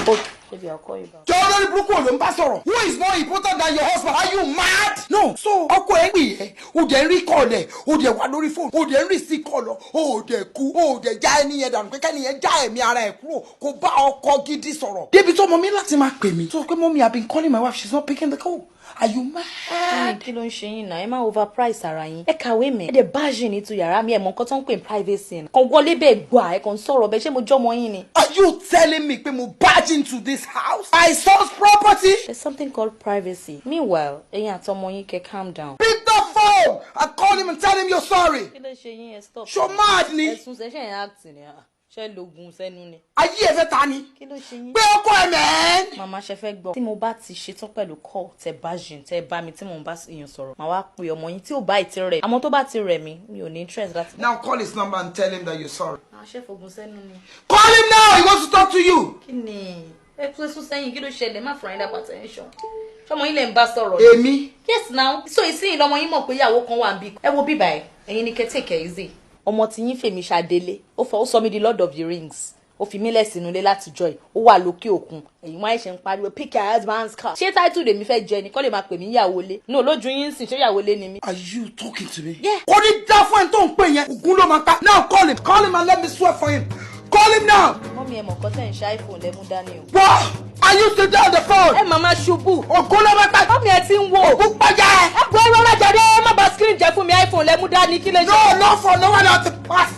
Okay, maybe I'll call you back. Who is more important than your husband? Are you mad? No. So, ọkọ ẹ pè ẹ́, o dẹ̀ rí call ẹ̀, o dẹ̀ wà lórí phone, o dẹ̀ rí sí call ọ̀, o dẹ̀ kú, o dẹ̀ já ẹni yẹn dànù pé kẹ́ni yẹn já ẹ̀mí ara ẹ̀ kúrò, kó bá ọkọ gidi sọ̀rọ̀. Débi tó mọ mi láti máa pè mí. So pé mọ́mí I've been calling my wife, she's not picking the call. Are you mad? Kí ló ń ṣe yín náà? Ẹ má overprice ara yín. Ẹ kàwé mẹ́. Ẹ dẹ̀ báàjì ní tu yàrá mi. Ẹ mọ nǹkan tó ń pè privacy. Kan wọlé bẹ́ẹ̀ gbà. Ẹ kàn sọ̀rọ̀ bẹ́ẹ̀. Ṣé mo jọ́mọ yín ni? Are you telling me pé mo barge into this house? I source property? There's something called privacy. Meanwhile, ẹ̀yin àtọmọ yín kẹ́ calm down. Pick the phone! I call him and tell him you're sorry. Kí ló ṣe yín? Ẹ stop. Ṣo mad ni? Ẹ̀sùn ṣẹ̀ṣẹ̀ yẹn act ni. Ṣé lóògùn sẹ́nu ni? Ayé ẹ fẹ́ ta ni? Kí ló ṣe yín? Pé ọkọ ẹ mẹ́ẹ́n. Màmá ṣe fẹ́ gbọ́. Tí mo bá ti ṣetán pẹ̀lú call tẹ bájìn tẹ bá mi tí mo bá èèyàn sọ̀rọ̀. Màá wá pe ọmọ yín tí ò bá ìtì rẹ̀. Àmọ́ tó bá ti rẹ̀ mí, mi ò ní interest láti. Now call his number and tell him that you're sorry. Ṣé fògùn sẹ́nu ni? Call him now! He wants to talk to you. Kí ni? Ẹ tún sún sẹ́yìn kí ló ṣẹlẹ̀? Má fún ẹ̀dá attention. Ṣọmọ yín lè ń bá sọ̀rọ̀. Èmi? Yes now. So ìsìn lọmọ yín mọ̀ pé ìyàwó kan wà níbí. Ẹ wo bíbá ẹ̀. Ẹ̀yin ni kẹ́ take it easy. Ọmọ tí yín fèmí ṣàdélé. Ó sọ mí di Lord of the Rings. Ó fi mí lẹ̀ sínú ilé láti joy. Ó wà lókè òkun. Ẹ̀yin wọ́n ṣe ń pariwo pick your husband's car. Ṣé title lèmi fẹ́ jẹ ni kọ́ lè máa pè mí ìyàwó lé? No, lójú yín sìn ṣé ìyàwó lé ni mí. Are you talking to me? Yeah. Kò ní dá fún ẹ̀ tó ń pè yẹn. Ògún ló máa ta. Now call him. Call him and let me swear for him. Call him now. Mọ́mí ẹ̀ mọ̀ kọ́ tẹ̀ ń ṣe iPhone lẹ́mú dání o. What? Are you still there on the phone? Ẹ màmá ṣubú. Ògún ló máa ta. Mọ́mí ẹ ti ń wo. Ògún pàjá ẹ̀. Ẹ bọ́ ẹ rọra jáde má bà screen jẹ́ fún mi iPhone lẹ́mú dání kí lè ṣe. No, not for no one else to pass.